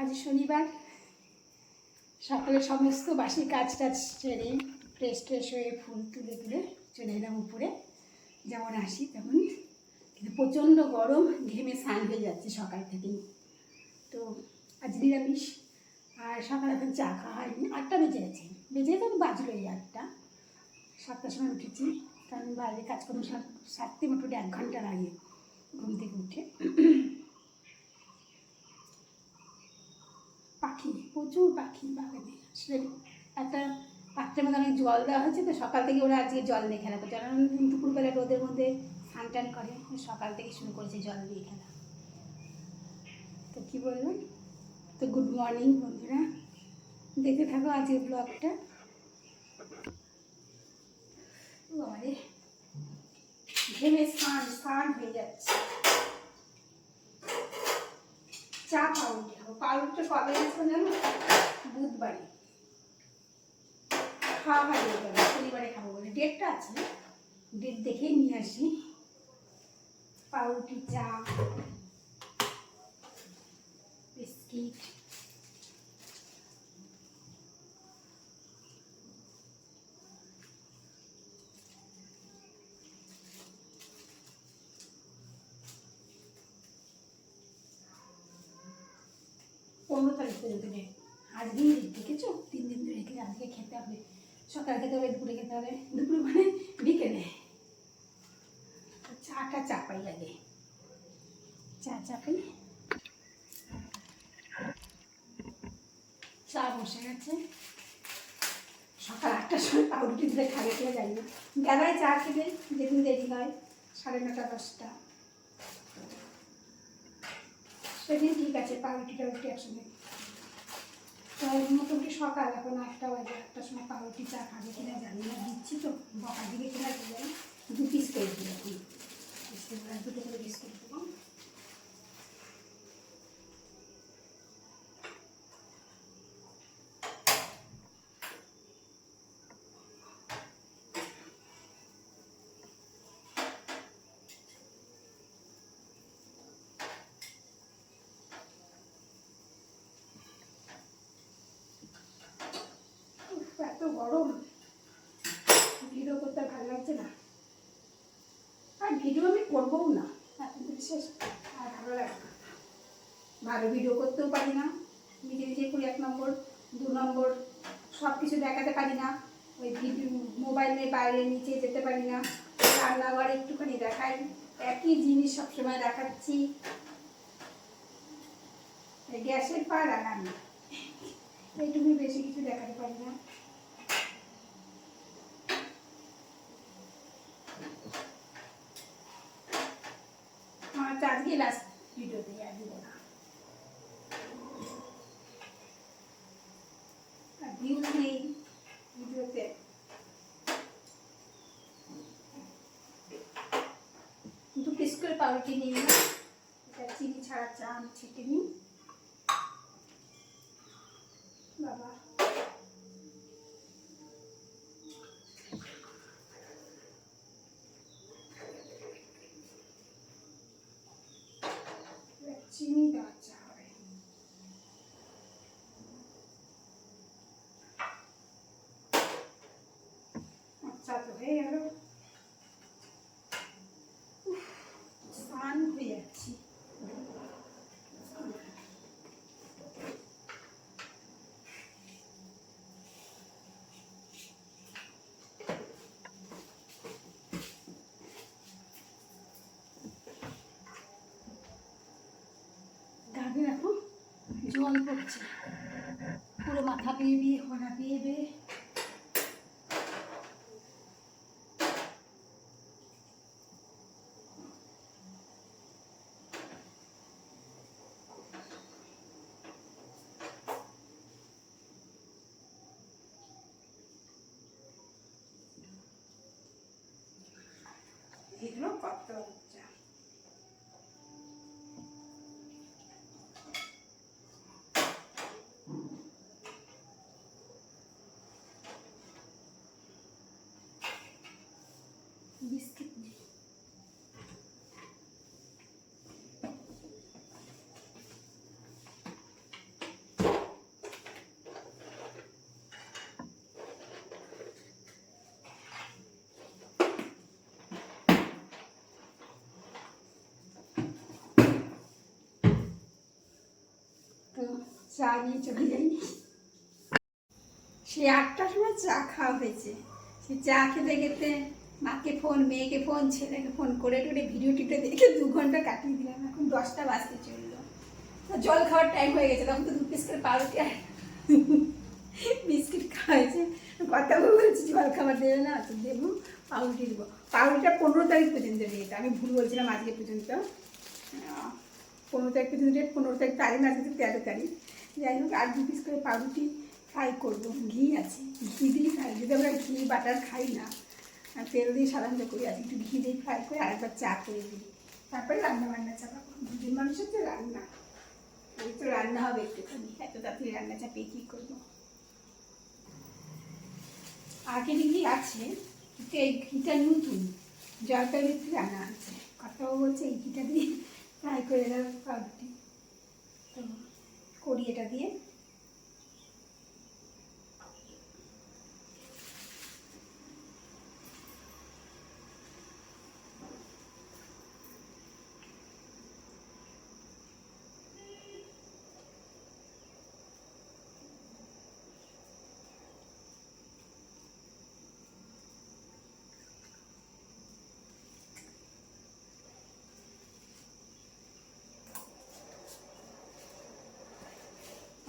আজ শনিবার, সকালে সমস্ত বাসি কাজ টাজ সেরে ফ্রেশ হয়ে ফুল তুলে চলে এলাম উপরে। যেমন আসি তেমন, কিন্তু প্রচণ্ড গরম, ঘেমে স্নান হয়ে যাচ্ছে সকাল থেকেই। তো আজ নিরামিষ, আর সকালে এখন চা খাওয়া হয়নি। 8টা বেজে গেছে, তো বাজলো এই 8টা। 7টার সময় উঠেছি, কারণ বাইরে কাজকর্ম সারতে মোটামুটি 1 ঘন্টা লাগে ঘুম থেকে উঠে। পাখি, প্রচুর পাখি বাগানে। আসলে একটা পাত্রের মধ্যে অনেক জল দেওয়া হয়েছে, তো সকাল থেকে ওরা আজকে জল নিয়ে খেলা করছে। কারণ দুপুরবেলা রোদের মধ্যে স্নান টান করে, সকাল থেকে শুরু করেছে জল দিয়ে খেলা। তো কী বললাম, তো গুড মর্নিং বন্ধুরা, দেখতে থাকো আজকের ব্লগটা। আরে ঘেমে স্নান হয়ে যাচ্ছে। চা পাউরুটি খাবো। পাউরুটিটা কবে আসবো জানো? বুধবারে খাওয়া হয়, শনিবারে খাবো বলে ডেটটা আছে, ডেট দেখেই নিয়ে আসি। পাউরুটি, চা, বিস্কিট। পনেরো তারিখ পর্যন্ত ডেট, আজকেই ডেট দেখেছো? 3 দিন ধরে রেখে আজকে খেতে হবে। সকালে খেতে হবে, দুপুরে খেতে হবে, দুপুরে মানে বিকেলে। চাটা চাপাই লাগে, চা চাপাই। চা বসে গেছে। সকাল 8টার সময় পাউরুটি দিলে খাবে কেউ যাই না। বেলায় চা খেতে যেদিন দেরি হয় 9:30 10টা, সেদিন ঠিক আছে পাউরুটি টাউরুটি একসঙ্গে। মোটামুটি সকাল এখন 8টা বাজে, 8টার সময় পাউরুটি চা খাবে কিনা জানি না, দিচ্ছি তো বকার দিকে কিনা দিয়ে 2 পিস করে দিই এখন। দুটো করে বিস্কুট দেবো। এত গরম, ভিডিও করতে ভালো লাগছে না, আর ভিডিও আমি করবও না এখন থেকে শেষ। আর ভালো লাগে না, ভালো ভিডিও করতেও পারি না, নিজে করি 1 নম্বর, 2 নম্বর সব কিছু দেখাতে পারি না। ওই ভিডিও মোবাইলে বাইরে নিচে যেতে পারি না, রান্নাঘরে একটুখানি দেখাই, একই জিনিস সবসময় দেখাচ্ছি। গ্যাসের পার আর আমি এইটুকুই, বেশি কিছু দেখাতে পারি না। আমার তো আজকে লাস্ট ভিডিও দিয়ে আর দিব না, আর ভিউজ নেই ভিডিওতে। কিন্তু পিস করে পাউরুটি নিই না, এটা চিনি ছাড়া চা আমি ছেঁকে নিই। বাবা চিনি দেওয়া চা হবে। চা তো হয়ে গেল, স্নান হয়ে যাচ্ছি। গাছে দেখো জল পড়ছে, পুরো মাথা পেয়ে হনা পেয়ে। এগুলো কত লজ্জা। তো চা নিয়ে চলে যাই। সেই 8টার সময় চা খাওয়া হয়েছে, সে চা খেতে খেতে মাকে ফোন, মেয়েকে ফোন, ছেলেকে ফোন করে টোরে ভিডিও টিপে দেখে 2 ঘন্টা কাটিয়ে দিলাম। এখন 10টা বাজতে চললো, জল খাওয়ার টাইম হয়ে গেছে। তখন তো 2 পিস করে পাউরুটি আর বিস্কিট খাওয়া হয়েছে। কথা বলছি জল খাবার দেবে না, তো দেবো, পাউরুটি দেবো। পাউরুটিটা 15 তারিখ পর্যন্ত ডেট, আমি ভুল বলছিলাম আজকে পর্যন্ত। 15 তারিখ পর্যন্ত ডেট, 15 তারিখ তারিখ না, আজকে 13 তারিখ। যাই হোক, আর 2 পিস করে পাউরুটি ফ্রাই করবো, ঘি আছে, ঘি দিয়ে খাই। যদি আমরা ঘি বাটার খাই না, তেল দিয়ে সাধারণত করি, আর একটু ঘি দিয়ে ফ্রাই করে আরেকবার চা করে দিই, তারপরে রান্না চাপাবো। 2 জন মানুষের তো রান্না, এই তো রান্না হবে একটুখানি, এত তাড়াতাড়ি রান্না চাপিয়ে কী করবো। আগের ঘি আছে, কিন্তু এই ঘিটা নতুন, জলপাইগুড়ি রান্না আছে। কথাও বলছে এই ঘিটা দিয়ে ফ্রাই করে দেওয়া পাউরুটি, তো করি এটা দিয়ে।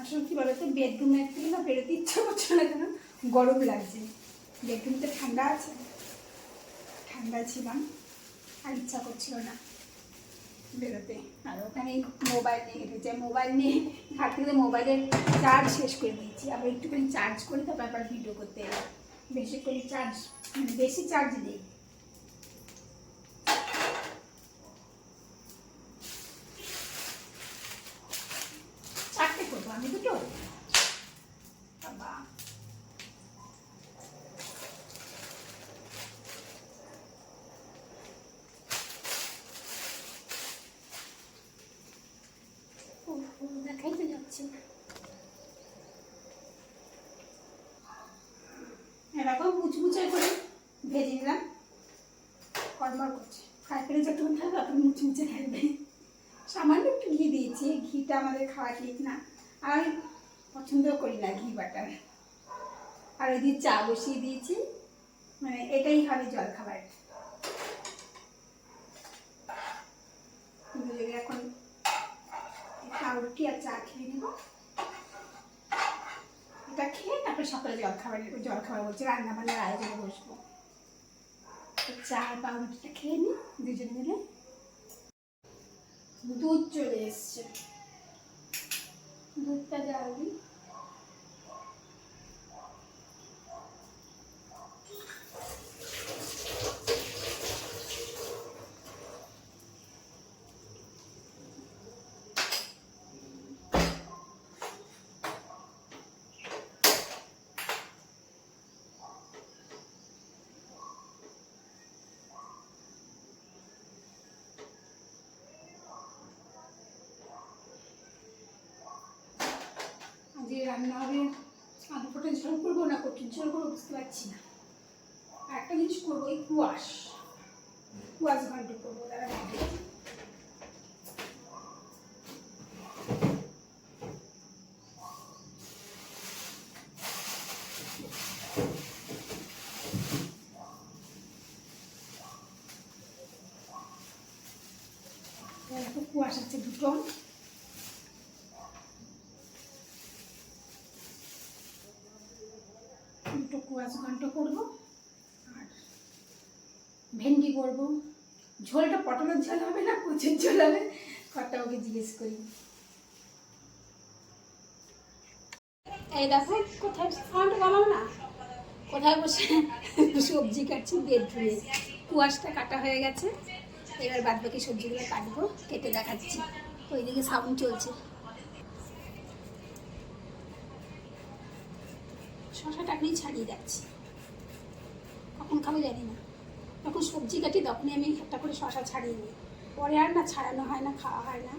আসলে কী বলতো, বেডরুমের থেকে না বেরোতে ইচ্ছা করছে না, কেন গরম লাগছে। বেডরুমটা ঠান্ডা আছে, ঠান্ডা ছিলাম, আর ইচ্ছা করছিল না বেরোতে। আর ওখানে মোবাইল নিয়ে গেছে, মোবাইল নিয়ে ঘাটতে গেলে মোবাইলের চার্জ শেষ করে দিয়েছি। আবার একটুখানি চার্জ করি, তারপর আবার ভিডিও করতে এলাম। বেশি করে চার্জ, বেশি চার্জ দিই। চারটে করবো আমি, দুটো বাবা। দেখাই তো যাচ্ছে না, এরকম মুচমুচে করে ভেজে নিলাম। কড়মড় করছে, ফ্রাই প্যানে যতক্ষণ থাকবে ততক্ষণ মুচমুচে থাকবে। সামান্য একটু ঘি দিয়েছি, ঘিটা আমাদের খাওয়া ঠিক না, আর আমি পছন্দও করি না ঘি বাটার। আর ওই দিয়ে চা বসিয়ে দিয়েছি, মানে এটাই হবে জল খাবার। দুজনে এখন পাউরুটি আর চা খেয়ে নেব, এটা খেয়ে তারপরে সকালে জল খাবার বলছে রান্না বান্নার আয়োজনে বসবো। চা আর পাউরুটিটা খেয়ে নিই দুজনে মিলে। দুধ চলে এসছে, দুধটা জাল দিই। আজকে রান্না হবে, আলু পটল ঝোল করবো না কঠিন ঝোল করবো বুঝতে পারছি না। আর একটা জিনিস করবো, এই কুয়াশ ঘন্ট করবো, তারা কুয়াশ আছে দুটো। কুয়াশ ঘন্ট করবো, আর ভেন্ডি করবো। ঝোলটা পটলের ঝোল হবে না কুচের ঝোল হবে, কথা ওকে জিজ্ঞেস করি। এই দেখো কোথায়, সাউন্ড কমাও না, কোথায় বসে সবজি কাটছি বেডরুমে। কুয়াশটা কাটা হয়ে গেছে, এবার বাদ বাকি সবজিগুলো কাটবো, কেটে দেখাচ্ছি। ওইদিকে সাউন্ড চলছে। শশাটা আমি ছাড়িয়ে যাচ্ছি, কখন খাবো জানি না। যখন সবজি কাটি তখনই আমি একটা করে শশা ছাড়িয়ে নিই, পরে আর না ছাড়ানো হয় না, খাওয়া হয় না।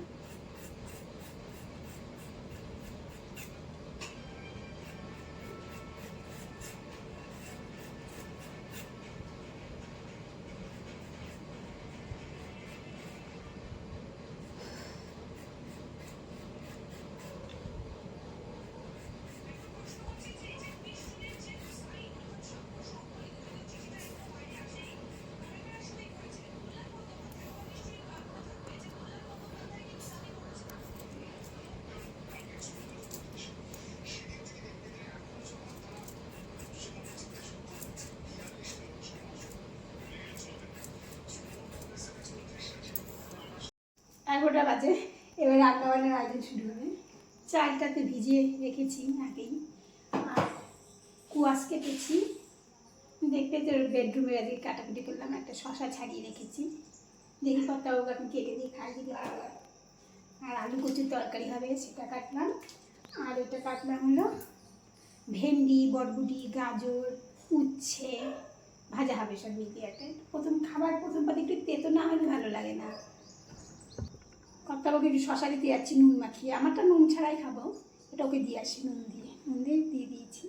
4:15 বাজে, এবার রান্নাবান্নার আয়োজন শুরু হবে। চালটাতে ভিজিয়ে রেখেছি আগেই, আর কুয়াশ কেটেছি, দেখতে তো বেডরুমে আজকে কাটাকুটি করলাম, একটা শশা ছাড়িয়ে রেখেছি, দেখি কতটাও এখন কেটে দিয়ে খাই যদি ভালো হয়। আর আলু কচুর তরকারি হবে সেটা কাটলাম, আর এটা কাটলাম হলো ভেন্ডি, বটবুটি, গাজর, উচ্ছে ভাজা হবে সব মিলিয়ে একটা। প্রথম পাতে একটু তেতো না হলে ভালো লাগে না। কর্তাবাবুকে একটু শশা দিতে যাচ্ছি নুন মাখিয়ে, আমারটা নুন ছাড়াই খাবো, এটা ওকে দিয়ে আসি নুন দিয়ে দিয়েছি।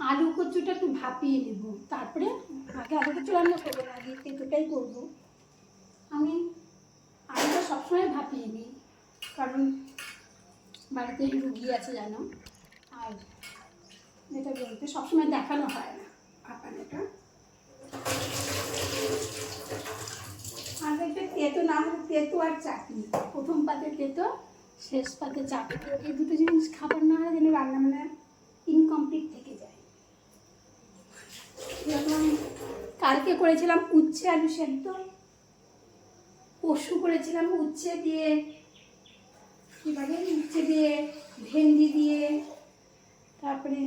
আলু কচুটা একটু ভাপিয়ে নেব, তারপরে আগে আলু কচু রান্না করবো না, আগে তেঁতোটাই করবো। আমি আলুটা সবসময় ভাপিয়ে নিই, কারণ বাড়িতে রুগী আছে জানো, আর যেটা বলতে সবসময় দেখানো হয় না ভাপানোটা। আর একটা তেঁতো না হলে তেঁতো আর চাটনি, প্রথম পাতে তেঁতো শেষ পাতে চাটনি, এই দুটো জিনিস খাবার না হলে যেন রান্না মানে ইনকমপ্লিট থেকে যায়। যেরকম কালকে করেছিলাম উচ্ছে আলু সেদ্ধ, পরশু করেছিলাম উচ্ছে দিয়ে কীভাবে উচ্ছে দিয়ে ভেন্ডি দিয়ে, তারপরে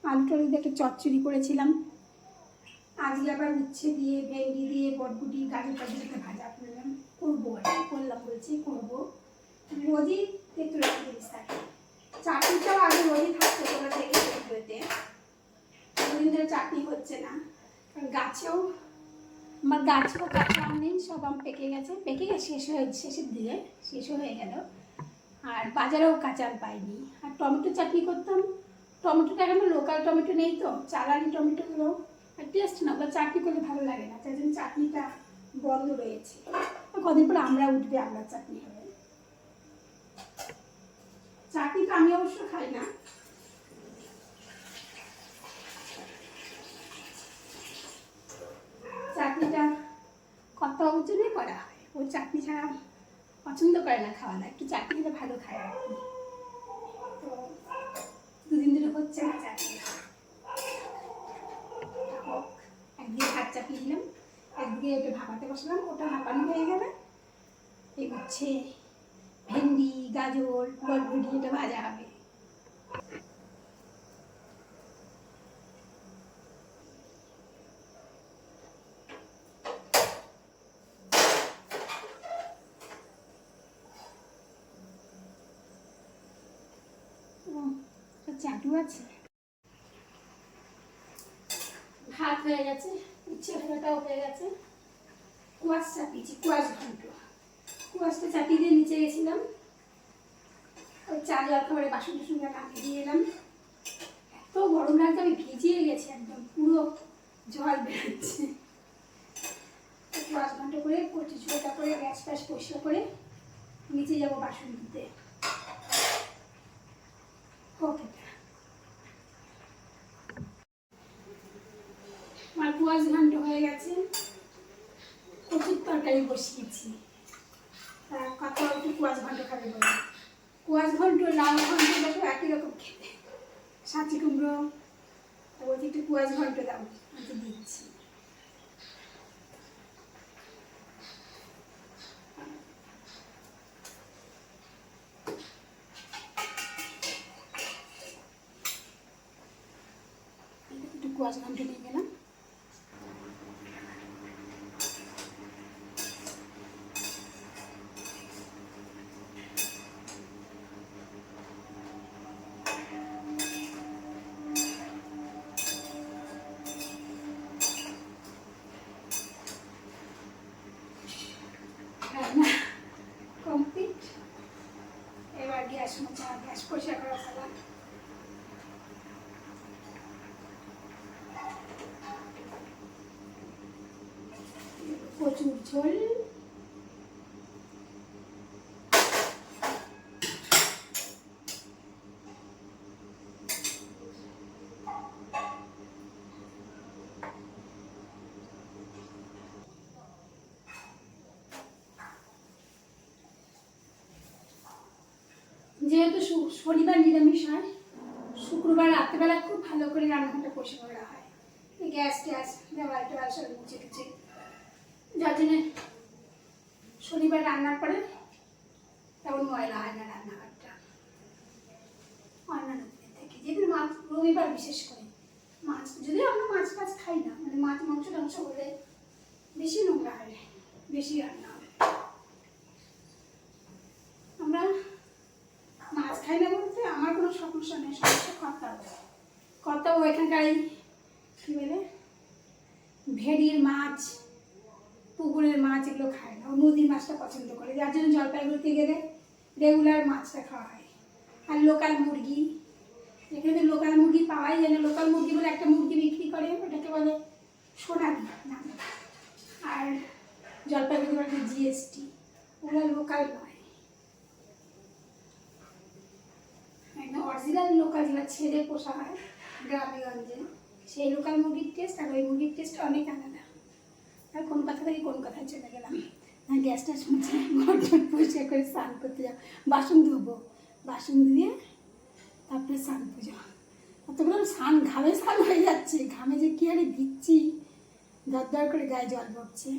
আলু টালু দিয়ে একটা চচ্চড়ি করেছিলাম, আজকে আবার উচ্ছে দিয়ে ভেন্ডি দিয়ে বটবুটি গাজর টাজর একটা ভাজা করলাম, করবো করলাম বলছি করবো। রোজই তেঁতুল জিনিস থাকে, চাটনিটাও আগে রোজই থাকতো, তোমরা দেখে ভিডিওতে। দুদিন ধরে চাটনি হচ্ছে না, কারণ আমার গাছেও কাঁচা আম নেই, সব আম পেকে গেছে শেষের দিকে শেষও হয়ে গেল, আর বাজারেও কাঁচা আম পাইনি। আর টমেটো চাটনি করতাম, টমেটোটা এখন লোকাল টমেটো নেই তো, চালানি টমেটোগুলো আর টেস্ট না, ওগুলো চাটনি করলে ভালো লাগে না, তাই জন্য চাটনিটা বন্ধ রয়েছে। কদিন পর আমরা উঠবে, আমরা চাটনি হবে। চাটনি তো আমি অবশ্য খাই না, চাটনিটা কর্তাবাবুর জন্যই করা হয়, ও চাটনি ছাড়া পছন্দ করে না খাওয়া দাওয়া, একটু চাটনি খেতে ভালো খায় আর কি। তো দুদিন ধরে হচ্ছে না চাটনি, একদিকে ভাত চাপিয়ে দিলাম, একদিকে ওটা ভাপাতে বসলাম, ওটা ভাপানো হয়ে গেলে এই উচ্ছে ভেন্ডি গাজর বটবুটি এটা ভাজা হবে। চাটু আছে, ভাত হয়ে গেছে, উচ্ছে ভাজাটাও হয়ে গেছে, কুয়াশ চাপিয়েছি, কুয়াশটা চাপিয়ে দিয়ে নিচে গেছিলাম, ওই চা জল খাবারে বাসন টাসনটা নামিয়ে দিয়ে এলাম। এত গরম লাগছে, আমি ভিজিয়ে গেছি একদম, পুরো জল বেরোচ্ছে। কুয়াশ ঘন্টা করে কচি ছোটা করে গ্যাস ট্যাস পরিষ্কার করে নিচে যাবো বাসন ধুতে। ওকে, আমার কুয়াশ ঘন্ট হয়ে গেছে, কচুর তরকারি বসিয়েছি, কত একটু কুয়াশ ঘন্ট খাবে বলে। কুয়াশ ঘন্ট লাউ ঘন্ট দেখো একই রকম খেতে, সাঁচি কুমড়ো, বলছি একটু কুয়াশ ঘন্ট দাও, আমি দিচ্ছি। একটু কুয়াশ ঘন্ট নিয়ে গেলাম। রান্না কমপ্লিট, এবার গ্যাস মোছা, গ্যাস পরিষ্কার করা ফেলা। কচুর ঝোল, যেহেতু শনিবার নিরামিষ হয়, শুক্রবার রাত্রেবেলা খুব ভালো করে রান্নাঘরটা পরিষ্কার করা হয়, গ্যাস ট্যাস দেওয়াল টোয়াল সব মুছে টুছে, যার জন্যে শনিবার রান্নার পরে তেমন ময়লা হয় না রান্নাঘরটা অন্যান্য দিনের থেকে, যেদিন মাছ, রবিবার বিশেষ করে মাছ, যদিও আমরা মাছ টাছ খাই না, মানে মাছ মাংস টাংস হলে বেশি নোংরা হয়, বেশি রান্না হয়। আমরা মাছ খাই না বলতে আমার কোনো সমস্যা নেই, সমস্যা কর্তাবো এখানকার কী বলে ভেড়ির মাছ, পুকুরের মাছ এগুলো খায় না, ও নদীর মাছটা পছন্দ করে, যার জন্য জলপাইগুড়িতে গেলে রেগুলার মাছটা খাওয়া হয়। আর লোকাল মুরগি, এখানে লোকাল মুরগি পাওয়াই যায় না। লোকাল মুরগি বলে একটা মুরগি বিক্রি করে, ওটাকে বলে সোনালি নাম। আর জলপাইগুড়ি বলে জিএসটি, ওগুলো লোকাল নয়, একদম অরিজিনাল লোকাল যেটা ছেড়ে পোষা হয় গ্রামে গঞ্জে, সেই লোকাল মুরগির টেস্ট আর ওই মুরগির টেস্ট অনেক আলাদা। আর কোন কথা থেকে কোন কথায় চলে গেলাম, না গ্যাসটা শুনছি, ঘর পরিষ্কার করে স্নান করতে যাও, বাসন ধোবো, বাসন ধুয়ে তারপরে স্নান পুজো। অতগুলো স্নান, ঘামে স্নান হয়ে যাচ্ছে, ঘামে যে কি আরে দিচ্ছি, দরদর করে গায়ে জল পড়ছে।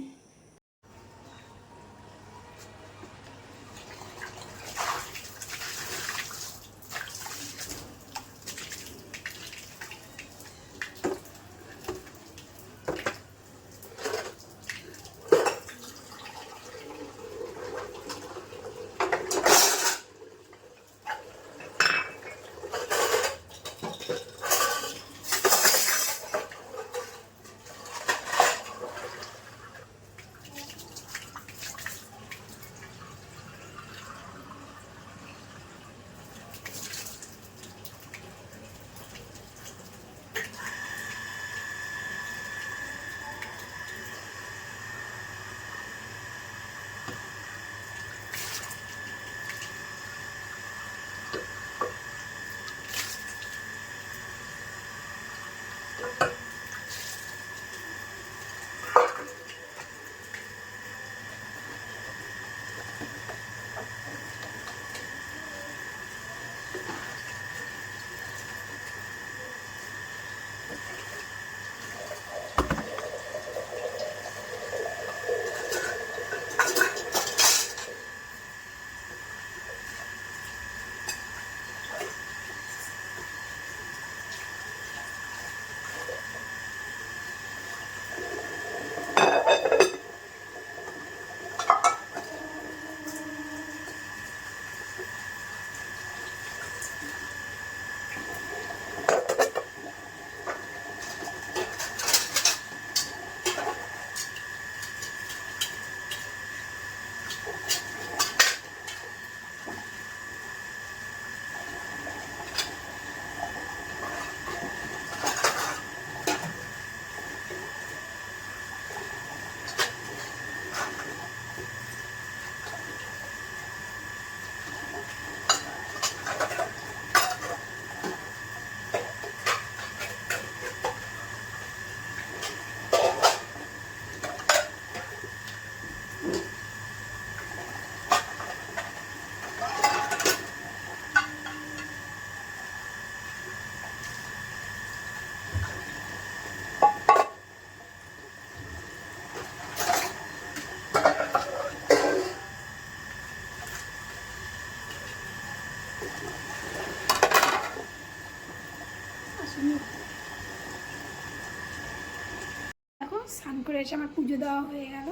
দেখো স্নান করে এসে আমার পুজো দেওয়া হয়ে গেল।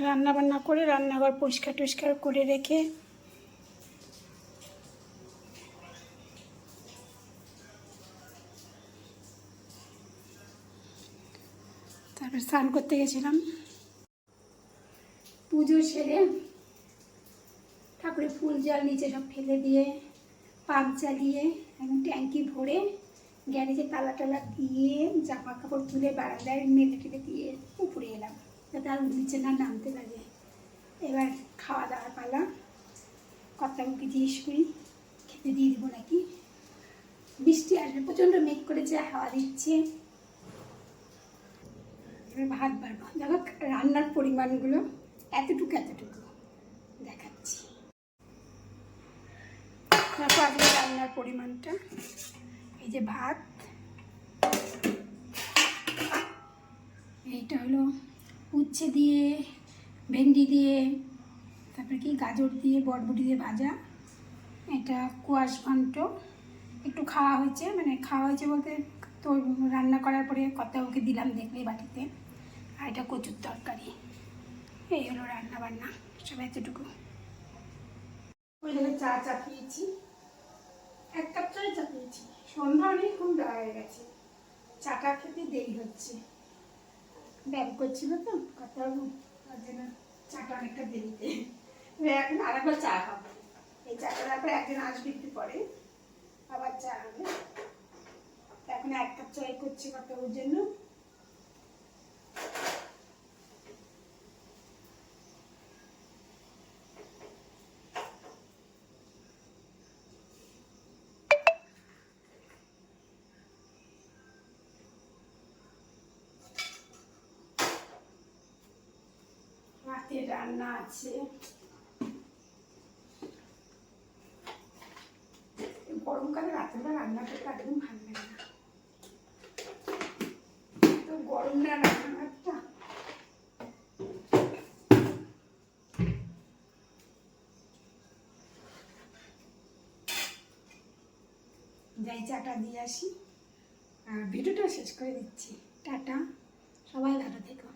রান্না বান্না করে রান্নাঘর পরিষ্কার টরিষ্কার করে রেখে তারপর স্নান করতে গেছিলাম। পুজো সেরে ঠাকুরের ফুল জল নিচে সব ফেলে দিয়ে পাম্প চালিয়ে একদম ট্যাঙ্কি ভরে গ্যারেজে তালা টালা দিয়ে জামা কাপড় তুলে বারান্দায় মেলে টেলে দিয়ে উপরে এলাম, যাতে আর নিচে না নামতে লাগে। এবার খাওয়া দাওয়ার পালা। কর্তাকে জিজ্ঞেস করি খেতে দিয়ে দেবো নাকি, বৃষ্টি আসবে, প্রচণ্ড মেঘ করেছে, হাওয়া দিচ্ছে। এবার ভাত বাড়বো। দেখো রান্নার পরিমাণগুলো এতটুকু এতটুকু দেখাচ্ছি। রান্নার পরিমাণটা। এই যে ভাত, এইটা হলো উচ্ছে দিয়ে, ভেন্ডি দিয়ে, তারপরে কি গাজর দিয়ে, বটবটি দিয়ে ভাজা। এটা কোয়াশ ঘন্ট, একটু খাওয়া হয়েছে, মানে খাওয়া হয়েছে বলতে তো রান্না করার পরে ওকে দিলাম, দেখলেই বাটিতে। আর এটা কচুর তরকারি। এই হলো রান্না বান্না, সব এতটুকু। ওই জন্য চা চাপিয়েছি, 1 কাপ চাই চাপিয়েছি। সন্ধ্যা অনেকক্ষণ হয়ে গেছে, চাটা খেতে দেরি হচ্ছে। ব্যায়াম করছিল তো কথাবাবু, তার জন্য চাটা অনেকটা দেরিতে। এখন আরেকবার চা খাবো, এই চাটা তারপরে একজন আসবে একটু পরে, আবার চা হবে। এখন 1 কাপ চাই করছি কথাবাবুর জন্য। রাতে রান্না আছে, গরমকালে রাত্রেবেলা রান্না করতে একদম ভালো লাগে না, তো গরম না রান্নাঘরটা। যাই চাটা দিয়ে আসি আর ভিডিওটা শেষ করে দিচ্ছি। টাটা, সবাই ভালো থেকো।